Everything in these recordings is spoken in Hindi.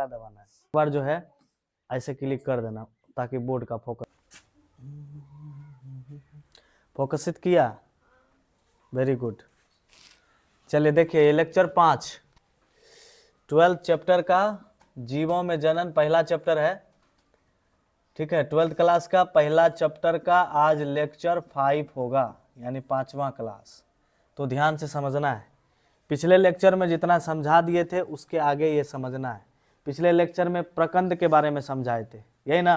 तीसरा दबाना है। एक बार जो है ऐसे क्लिक कर देना ताकि बोर्ड का फोकसित किया। Very good. चलिए देखिए, ये लेक्चर 5 12th चैप्टर का जीवों में जनन पहला चैप्टर है। ठीक है, 12th क्लास का पहला चैप्टर का आज लेक्चर 5 होगा, यानी 5वां क्लास। तो ध्यान से समझना है। पिछले लेक्चर में जितना समझा दिए थे उसके आगे ये समझना है। पिछले लेक्चर में प्रकंद के बारे में समझाए थे, यही ना,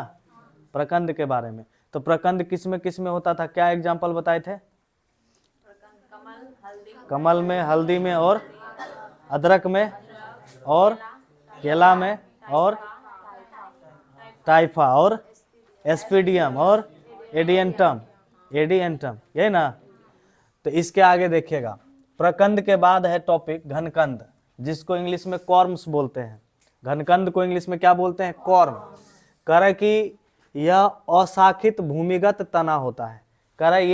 प्रकंद के बारे में। तो प्रकंद किस में होता था, क्या एग्जाम्पल बताए थे? कमल में, हल्दी में, और अदरक में, और केला में, और टाइफा, और एस्पिडियम, और एडियंटम, यही ना। तो इसके आगे देखिएगा, प्रकंद के बाद है टॉपिक घनकंद, जिसको इंग्लिश में कॉर्म्स बोलते हैं। घनकंद को इंग्लिश में क्या बोलते हैं? कॉर्म। कह रहा है कि यह अशाखित भूमिगत तना होता है। कह रहा है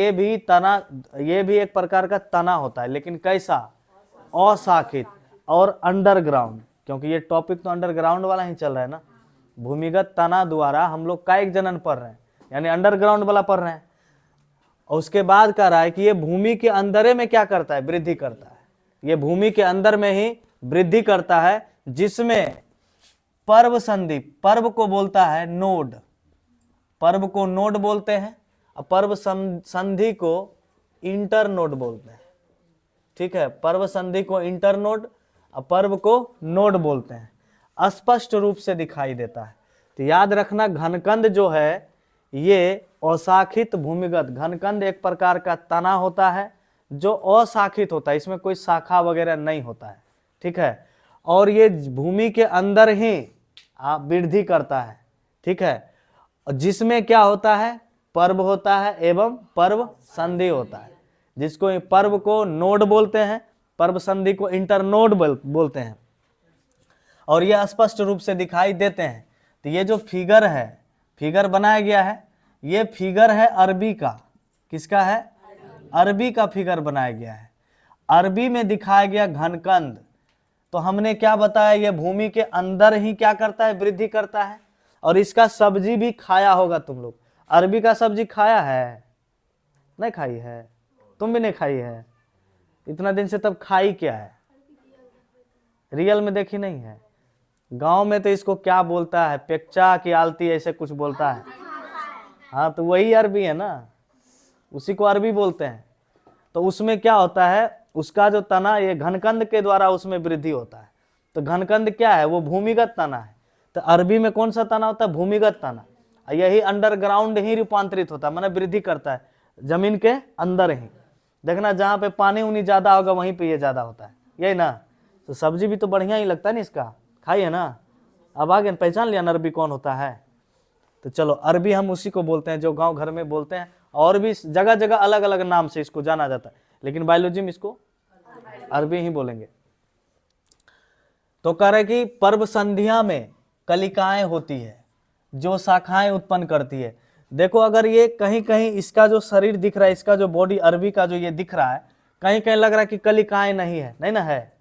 ये भी एक प्रकार का तना होता है, लेकिन कैसा? अशाखित और अंडरग्राउंड, क्योंकि ये टॉपिक तो अंडरग्राउंड वाला ही चल रहा है ना। भूमिगत तना द्वारा हम लोग कायिक जनन पढ़ रहे हैं, यानी अंडरग्राउंड वाला पढ़ रहे हैं। और उसके बाद कह रहा है कि ये भूमि के अंदर में क्या करता है? वृद्धि करता है। ये भूमि के अंदर में ही वृद्धि करता है, जिसमें पर्व संधि, पर्व को बोलता है नोड, पर्व को नोड बोलते हैं, और पर्व संधि को इंटरनोड बोलते हैं। ठीक है, पर्व संधि को इंटरनोड और पर्व को नोड बोलते हैं। स्पष्ट रूप से दिखाई देता है। तो याद रखना, घनकंद जो है ये अशाखित भूमिगत, घनकंद एक प्रकार का तना होता है जो अशाखित होता है, इसमें कोई शाखा वगैरह नहीं होता है। ठीक है, और ये भूमि के अंदर ही वृद्धि करता है। ठीक है, जिसमें क्या होता है? पर्व होता है एवं पर्व संधि होता है, जिसको पर्व को नोड बोलते हैं, पर्व संधि को इंटरनोड बोलते हैं, और ये स्पष्ट रूप से दिखाई देते हैं। तो ये जो फिगर है, फिगर बनाया गया है, ये फिगर है अरबी का। किसका है? अरबी का फिगर बनाया गया है। अरबी में दिखाया गया घनकंद। तो हमने क्या बताया? ये भूमि के अंदर ही क्या करता है? वृद्धि करता है। और इसका सब्जी भी खाया होगा तुम लोग। अरबी का सब्जी खाया है? नहीं खाई है? तुम भी नहीं खाई है इतना दिन से, तब खाई क्या है? रियल में देखी नहीं है। गांव में तो इसको क्या बोलता है? पेक्चा की आलती, ऐसे कुछ बोलता है। हाँ, तो वही अरबी है ना, उसी को अरबी बोलते हैं। तो उसमें क्या होता है? उसका जो तना, ये घनकंद के द्वारा उसमें वृद्धि होता है। तो घनकंद क्या है? वो भूमिगत तना है। तो अरबी में कौन सा तना होता है? भूमिगत तना। यही अंडरग्राउंड ही रूपांतरित होता है, माने वृद्धि करता है जमीन के अंदर ही। देखना, जहाँ पे पानी उनी ज्यादा होगा वहीं पे ये ज्यादा होता है, यही ना। तो सब्जी भी तो बढ़िया ही लगता है ना इसका, खाइए ना। अब आगे पहचान लिया अरबी कौन होता है। तो चलो, अरबी हम उसी को बोलते हैं जो गांव घर में बोलते हैं, और भी जगह जगह अलग अलग नाम से इसको जाना जाता है, लेकिन बायोलॉजी में इसको अरबी ही बोलेंगे। तो कह रहे कि पर्व संधिया में कलिकाएं होती है जो शाखाएं उत्पन्न करती है। देखो, अगर ये कहीं कहीं इसका जो शरीर दिख रहा है, इसका जो बॉडी अरबी का जो ये दिख रहा है, कहीं कहीं लग रहा है कि कलिकाएं नहीं है, नहीं ना है,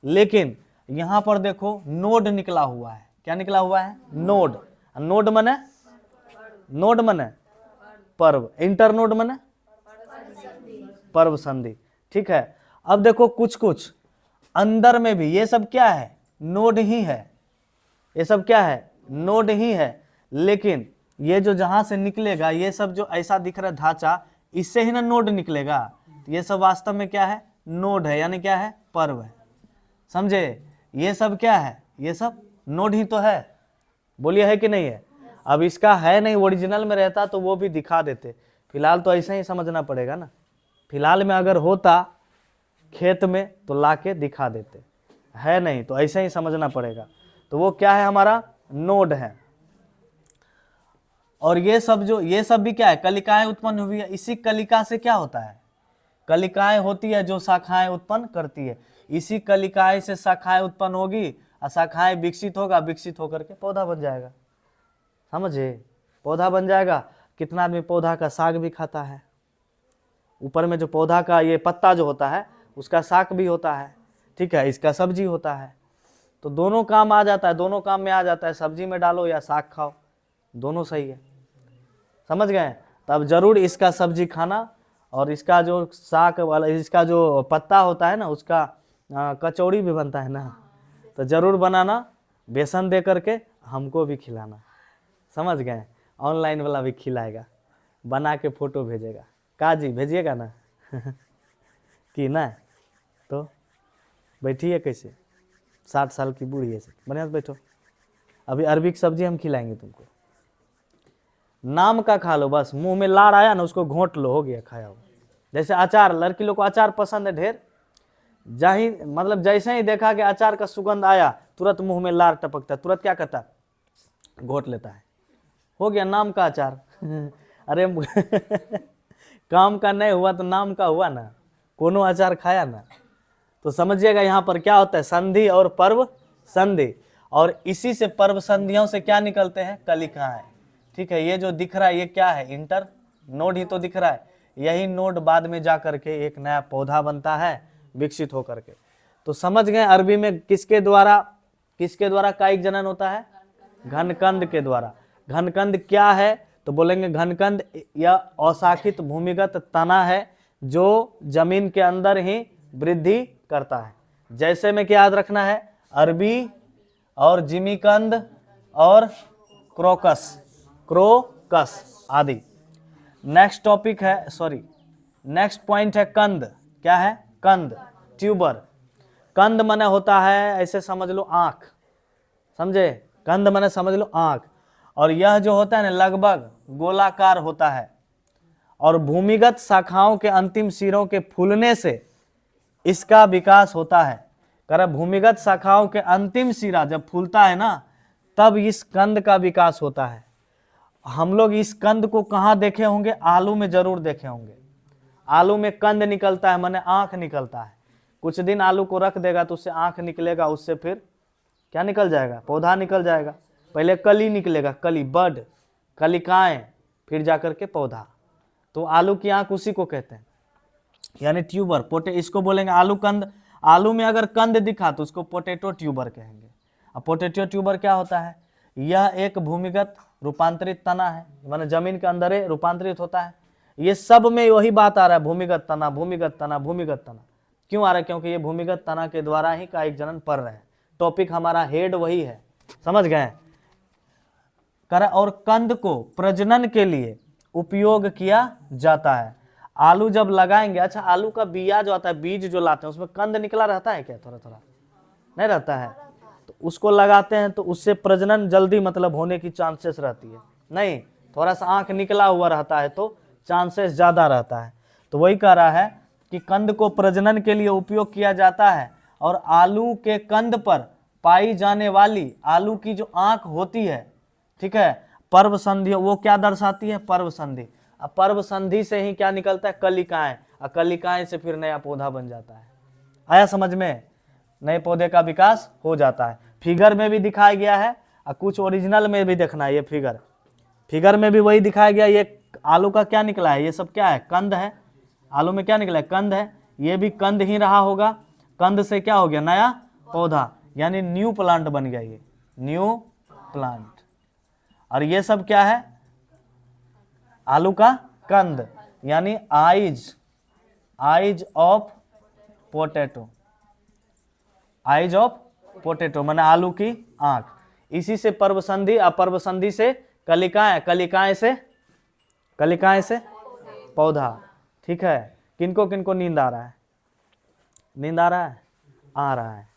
लेकिन यहां पर देखो नोड निकला हुआ है। क्या निकला हुआ है? नोड। नोड मने, नोड मने पर्व, इंटरनोड मने पर्व संधि। ठीक है, अब देखो कुछ कुछ अंदर में भी ये सब क्या है? नोड ही है। ये सब क्या है? नोड ही है। लेकिन ये जो जहां से निकलेगा, ये सब जो ऐसा दिख रहा है ढांचा, इससे ही ना नोड निकलेगा। ये सब वास्तव में क्या है? नोड है, यानी क्या है? पर्व है। समझे? ये सब क्या है? ये सब नोड ही तो है। बोलिए है कि नहीं है? अब इसका है नहीं, ओरिजिनल में रहता तो वो भी दिखा देते। फिलहाल तो ऐसे ही समझना पड़ेगा ना। फिलहाल में अगर होता खेत में तो लाके दिखा देते, है नहीं तो ऐसे ही समझना पड़ेगा। तो वो क्या है? हमारा नोड है। और ये सब भी क्या है? कलिकाएं उत्पन्न हुई है। इसी कलिका से क्या होता है? कलिकाएं होती है जो शाखाएं उत्पन्न करती है। इसी कलिकाएं से शाखाएं उत्पन्न होगी और शाखाएं विकसित होगा, विकसित होकर के पौधा बन जाएगा। समझे? पौधा बन जाएगा। कितना आदमी पौधा का साग भी खाता है? ऊपर में जो पौधा का ये पत्ता जो होता है उसका साग भी होता है। ठीक है, इसका सब्जी होता है। तो दोनों काम आ जाता है, दोनों काम में आ जाता है, सब्जी में डालो या साग खाओ, दोनों सही है। समझ गए? तब जरूर इसका सब्जी खाना, और इसका जो साग वाला, इसका जो पत्ता होता है ना, उसका कचौड़ी भी बनता है ना, तो जरूर बनाना, बेसन दे करके हमको भी खिलाना। समझ गए? ऑनलाइन वाला भी खिलाएगा, बना के फोटो भेजेगा। काजी भेजिएगा ना कि ना? तो बैठिए कैसे, 60 साल की बूढ़ी है, बढ़िया से बैठो। अभी अरबी की सब्जी हम खिलाएंगे तुमको, नाम का खा लो बस, मुंह में लाड़ आया ना उसको घोंट लो, हो गया खाया हो। जैसे अचार, लड़की लोग को अचार पसंद है ढेर, मतलब जैसे ही देखा कि अचार का सुगंध आया, तुरंत मुंह में लार टपकता है, तुरंत क्या करता है, घोट लेता है, हो गया नाम का अचार अरे काम का नहीं हुआ तो नाम का हुआ ना, कोनो अचार खाया ना। तो समझिएगा यहाँ पर क्या होता है, संधि और पर्व संधि, और इसी से पर्व संधियों से क्या निकलते हैं, कलिकाएं। ठीक है, ये जो दिख रहा है ये क्या है, इंटर नोड ही तो दिख रहा है, यही नोड बाद में जा करके एक नया पौधा बनता है विकसित होकर के। तो समझ गए अरबी में किसके द्वारा कायिक जनन होता है, घनकंद के द्वारा। घनकंद क्या है तो बोलेंगे घनकंद या अशाखित भूमिगत तना है जो जमीन के अंदर ही वृद्धि करता है। जैसे में क्या याद रखना है, अरबी और जिमीकंद और क्रोकस आदि। नेक्स्ट टॉपिक है, नेक्स्ट पॉइंट है कंद। क्या है, कंद, ट्यूबर। कंद माने होता है, ऐसे समझ लो आंख, समझे, कंद माने समझ लो आंख, और यह जो होता है ना लगभग गोलाकार होता है, और भूमिगत शाखाओं के अंतिम सिरों के फूलने से इसका विकास होता है। कर भूमिगत शाखाओं के अंतिम सिरा जब फूलता है ना, तब इस कंद का विकास होता है। हम लोग इस कंद को कहाँ देखे होंगे, आलू में जरूर देखे होंगे। आलू में कंद निकलता है, माने आंख निकलता है। कुछ दिन आलू को रख देगा तो उससे आंख निकलेगा, उससे फिर क्या निकल जाएगा, पौधा निकल जाएगा। पहले कली निकलेगा, कली, बड, कलिकाएं, फिर जाकर के पौधा। तो आलू की आंख उसी को कहते हैं, यानी ट्यूबर। इसको बोलेंगे आलू कंद। आलू में अगर कंद दिखा तो उसको पोटैटो ट्यूबर कहेंगे। अब पोटैटो ट्यूबर क्या होता है, यह एक भूमिगत रूपांतरित तना है, माने जमीन के अंदर रूपांतरित होता है। ये सब में वही बात आ रहा है, भूमिगत तना, भूमिगत तना, भूमिगत तना। क्यों आ रहा है, क्योंकि ये भूमिगत तना के द्वारा ही कायिक जनन पढ़ रहे हैं। टॉपिक हमारा हेड वही है, समझ गए। और कंद को प्रजनन के लिए उपयोग किया जाता है। आलू जब लगाएंगे, अच्छा आलू का बिया जो आता है, बीज जो लाते हैं, उसमें कंद निकला रहता है क्या, थोड़ा थोड़ा नहीं रहता है, तो उसको लगाते हैं तो उससे प्रजनन जल्दी मतलब होने की चांसेस रहती है। नहीं, थोड़ा सा आंख निकला हुआ रहता है तो चांसेस ज्यादा रहता है। तो वही कह रहा है कि कंद को प्रजनन के लिए उपयोग किया जाता है, और आलू के कंद पर पाई जाने वाली आलू की जो आंख होती है, ठीक है, पर्व संधि, वो क्या दर्शाती है, पर्व संधि। अब पर्व संधि से ही क्या निकलता है, कलिकाएं, और कलिकाएं से फिर नया पौधा बन जाता है। आया समझ में, नए पौधे का विकास हो जाता है। फिगर में भी दिखाया गया है, और कुछ ओरिजिनल में भी देखना है। ये फिगर में भी वही दिखाया गया। ये आलू का क्या निकला है, ये सब क्या है, कंद है। आलू में क्या निकला है, कंद है। ये भी कंद ही रहा होगा, कंद से क्या हो गया, नया पौधा, यानी न्यू प्लांट बन गया, ये न्यू प्लांट। और ये सब क्या है, आलू का कंद, यानी eyes of potato, eyes of potato माने आलू की आंख। इसी से पर्व संधि, अपर्व संधि से कलिकाएं, कलिकाएं से पौधा। ठीक है, किनको किनको नींद आ रहा है, नींद आ रहा है, आ रहा है।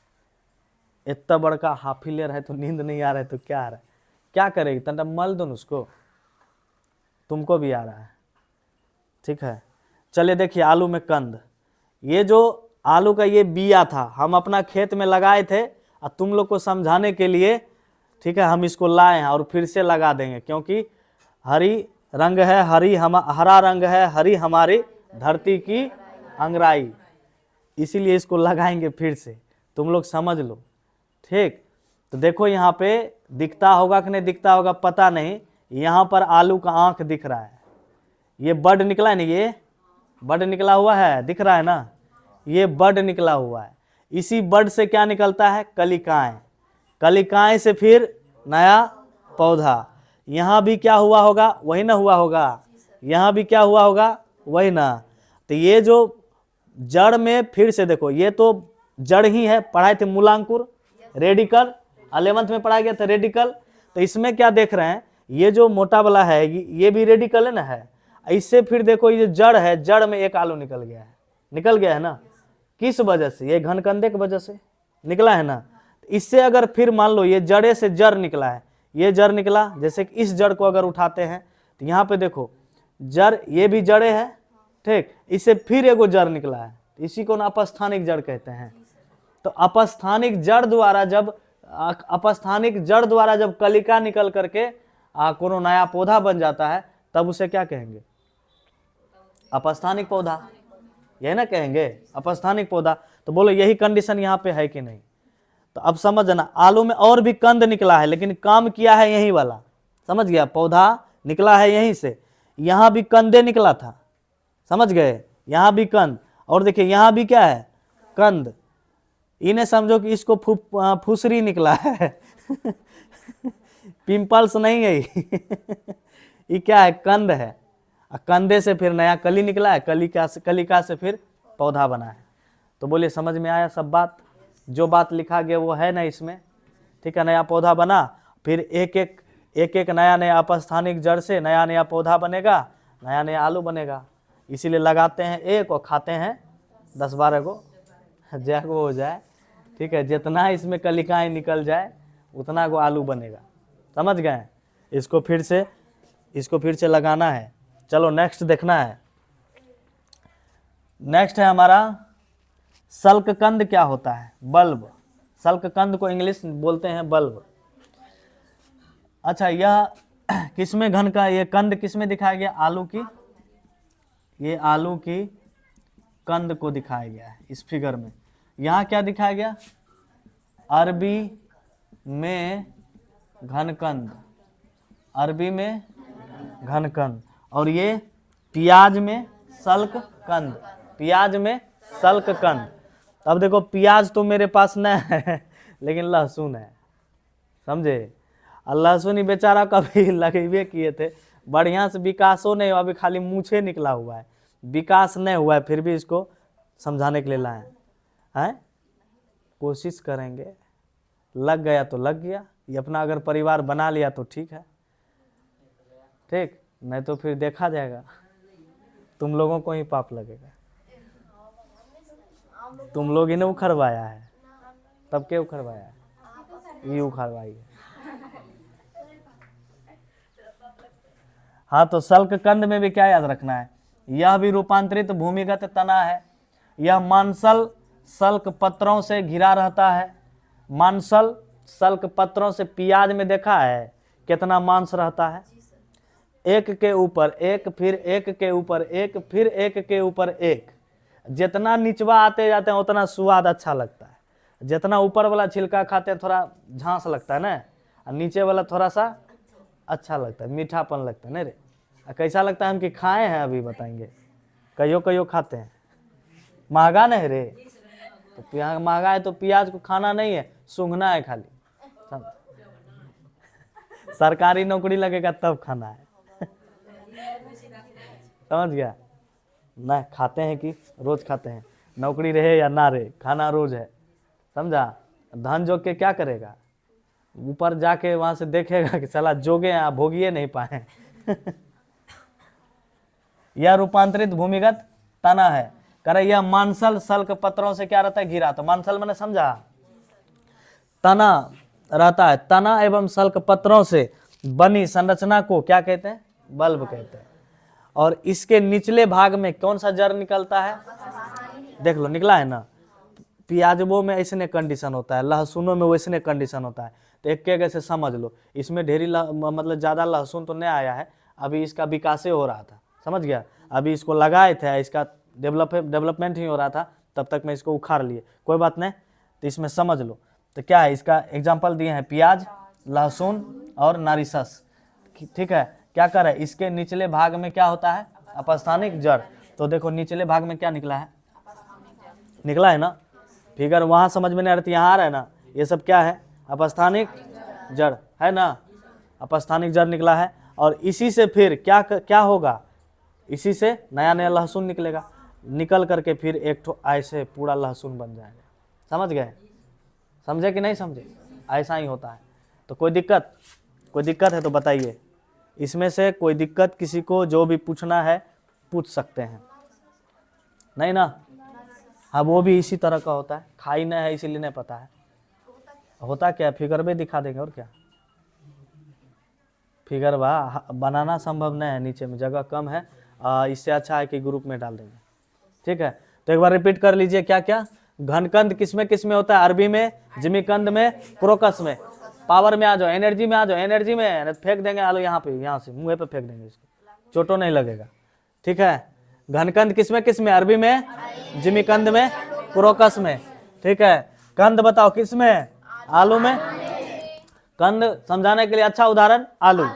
इतना बड़का हाफिलियर है तो नींद नहीं आ रहा है तो क्या आ रहा है, क्या करेगी, तंटा मल दो उसको, तुमको भी आ रहा है। ठीक है, चलिए देखिए आलू में कंद। ये जो आलू का ये बिया था, हम अपना खेत में लगाए थे, और तुम लोग को समझाने के लिए, ठीक है, हम इसको लाए हैं और फिर से लगा देंगे, क्योंकि हरी रंग है, हरा रंग है, हरी हमारी धरती की अंगराई, इसीलिए इसको लगाएंगे फिर से, तुम लोग समझ लो। ठीक, तो देखो यहाँ पे दिखता होगा कि नहीं दिखता होगा पता नहीं, यहाँ पर आलू का आंख दिख रहा है, ये बड निकला है ना, ये बड निकला हुआ है, दिख रहा है ना, ये बड निकला हुआ है। इसी बड से क्या निकलता है, कलिकाएं, कलिकाएं से फिर नया पौधा। यहाँ भी क्या हुआ होगा, वही ना हुआ होगा, यहाँ भी क्या हुआ होगा, वही ना। तो ये जो जड़ में फिर से देखो, ये तो जड़ ही है, पढ़ाए थे मूलांकुर, रेडिकल 11th में पढ़ाया गया था रेडिकल। तो इसमें क्या देख रहे हैं, ये जो मोटा वाला है ये भी रेडिकल है ना, है। इससे फिर देखो ये जड़ है, जड़ में एक आलू निकल गया है, निकल गया है ना, किस वजह से, ये घनकंदे की वजह से निकला है ना। इससे अगर फिर मान लो ये जड़े से जड़ निकला है, ये जड़ निकला, जैसे कि इस जड़ को अगर उठाते हैं तो यहाँ पे देखो जड़, ये भी जड़े है, ठीक, इससे फिर एगो जड़ निकला है, इसी को ना अपस्थानिक जड़ कहते हैं। तो अपस्थानिक जड़ द्वारा जब कलिका निकल करके कोनो नया पौधा बन जाता है, तब उसे क्या कहेंगे, अपस्थानिक पौधा, यही ना कहेंगे, अपस्थानिक पौधा। तो बोलो यही कंडीशन यहाँ पे है कि नहीं। तो अब समझना, आलू में और भी कंद निकला है, लेकिन काम किया है यही वाला, समझ गया, पौधा निकला है यहीं से, यहाँ भी कंदे निकला था, समझ गए, यहाँ भी कंद, और देखिए यहाँ भी क्या है, कंद। इन्हें समझो कि इसको फुसरी निकला है पिंपल्स नहीं है ये क्या है, कंद है। कंधे से फिर नया कली निकला है, कलिका से फिर पौधा बना है। तो बोलिए समझ में आया सब बात, जो बात लिखा गया वो है ना इसमें, ठीक है। नया पौधा बना, फिर एक एक नया अपस्थानिक जड़ से नया पौधा बनेगा, नया आलू बनेगा। इसीलिए लगाते हैं एक और खाते हैं 10-12 को, जैगो हो जाए, ठीक है। जितना इसमें कलिकाएं निकल जाए उतना को आलू बनेगा, समझ गए। इसको फिर से लगाना है। चलो नेक्स्ट देखना है। नेक्स्ट है हमारा सल्ककंद। क्या होता है, बल्ब। सल्ककंद को इंग्लिश बोलते हैं बल्ब। अच्छा, यह किसमें घन का, ये कंद किसमें दिखाया गया, आलू की, ये आलू की कंद को दिखाया गया है इस फिगर में। यहाँ क्या दिखाया गया, अरबी में घनकंद, अरबी में घनकंद, और ये प्याज में सल्ककंद, प्याज में सल्ककंद। अब देखो प्याज तो मेरे पास नहीं है लेकिन लहसुन है, समझे। और लहसुन ही बेचारा कभी लगेबे किए थे, बढ़िया से विकासो नहीं हुआ, अभी खाली मूछे निकला हुआ है, विकास नहीं हुआ है, फिर भी इसको समझाने के लिए लाए हैं। कोशिश करेंगे, लग गया तो लग गया, ये अपना अगर परिवार बना लिया तो ठीक है, ठीक, नहीं तो फिर देखा जाएगा, तुम लोगों को ही पाप लगेगा, तुम लोग ही ने उखड़वाया है, तब क्या उखड़वाया है, ये उखड़वाई है। हाँ, तो सल्ककंद में भी क्या याद रखना है, यह भी रूपांतरित भूमिगत तना है। यह मांसल सल्क पत्रों से घिरा रहता है। मांसल सल्क पत्रों से, प्याज में देखा है कितना मांस रहता है, एक के ऊपर एक, फिर एक के ऊपर एक, फिर एक के ऊपर एक। जितना निचवा आते जाते हैं उतना स्वाद अच्छा लगता है। जितना ऊपर वाला छिलका खाते हैं थोड़ा झांस लगता है ना, और नीचे वाला थोड़ा सा अच्छा लगता है, मीठापन लगता है ना रे। कैसा लगता है, हम कि खाए हैं अभी बताएंगे, कयो खाते हैं, महंगा नहीं रे, तो प्याज महंगा है तो प्याज को खाना नहीं है, सूंघना है खाली, सरकारी नौकरी लगेगा तब खाना है समझ गया ना, खाते हैं कि रोज खाते हैं, नौकरी रहे या ना रहे, खाना रोज है, समझा। धन जोग के क्या करेगा, ऊपर जाके वहां से देखेगा कि साला जोगे हैं, भोगिए नहीं पाए यह रूपांतरित भूमिगत तना है। करे यह मांसल सल्क पत्रों से क्या रहता है, घिरा। तो मांसल मैंने समझा, तना रहता है, तना एवं सल्क पत्रों से बनी संरचना को क्या कहते हैं, बल्ब कहते हैं। और इसके निचले भाग में कौन सा जड़ निकलता है, देख लो निकला है ना। प्याजबो में ऐसने कंडीशन होता है, लहसुनों में वैसने कंडीशन होता है। तो एक एक ऐसे समझ लो, इसमें ढेरी मतलब ज़्यादा लहसुन तो नहीं आया है, अभी इसका विकास हो रहा था, समझ गया। अभी इसको लगाए थे, इसका डेवलपमेंट ही हो रहा था, तब तक मैं इसको उखाड़ लिए, कोई बात नहीं। तो इसमें समझ लो, तो क्या है, इसका एग्जाम्पल दिए हैं प्याज, लहसुन और नारिशस, ठीक है। क्या कर रहा है, इसके निचले भाग में क्या होता है, अपस्थानिक जड़। तो देखो निचले भाग में क्या निकला है, निकला है ना, फिगर वहाँ समझ में नहीं आ रही, यहाँ आ रहा है ना, ये सब क्या है, अपस्थानिक जड़ है ना, अपस्थानिक जड़ निकला है। और इसी से फिर क्या होगा, इसी से नया नया लहसुन निकलेगा, निकल करके फिर एक ठो ऐसे पूरा लहसुन बन जाएगा। समझ गए? समझे कि नहीं समझे? ऐसा ही होता है। तो कोई दिक्कत है तो बताइए, इसमें से कोई दिक्कत किसी को जो भी पूछना है पूछ सकते हैं, नहीं ना? हाँ, वो भी इसी तरह का होता है, खाई नहीं है इसीलिए नहीं पता है। होता क्या, फिगर में दिखा देंगे और क्या। फिगर बनाना संभव नहीं है, नीचे में जगह कम है, इससे अच्छा है कि ग्रुप में डाल देंगे। ठीक है, तो एक बार रिपीट कर लीजिए, क्या क्या घनकंद किसमें होता है? अरबी में, जिमीकंद में, क्रोकस में। पावर में आ जाओ, एनर्जी में आ जाओ, एनर्जी में फेंक देंगे आलू यहाँ पे, यहाँ से मुंह पे फेंक देंगे, इसको चोटो नहीं लगेगा। ठीक है, घनकंद किसमें? अरबी में, जिमीकंद में, क्रोकस में। ठीक है, कंद बताओ किसमें? आलू में। कंद समझाने के लिए अच्छा उदाहरण आलू।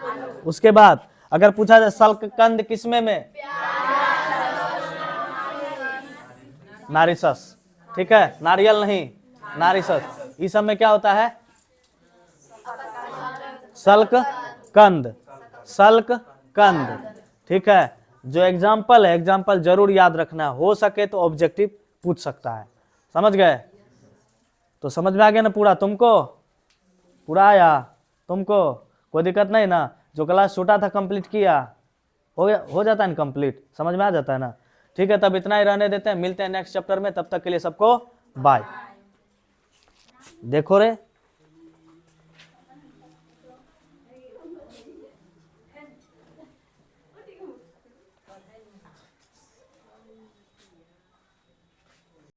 उसके बाद अगर पूछा जाए सल्ककंद किसमें में? नारिशस। ठीक है, नारियल नहीं, नारिशस। इस सब में क्या होता है? सल्ककंद, सल्ककंद। ठीक है, जो एग्जाम्पल है, एग्जाम्पल जरूर याद रखना, हो सके तो ऑब्जेक्टिव पूछ सकता है। समझ गए? तो समझ में आ गया ना पूरा? तुमको पूरा आया? तुमको कोई दिक्कत नहीं ना? जो क्लास छोटा था कंप्लीट किया, हो जाता है ना कंप्लीट, समझ में आ जाता है ना? ठीक है, तब इतना ही रहने देते हैं, मिलते हैं नेक्स्ट चैप्टर में, तब तक के लिए सबको बाय। देखो रे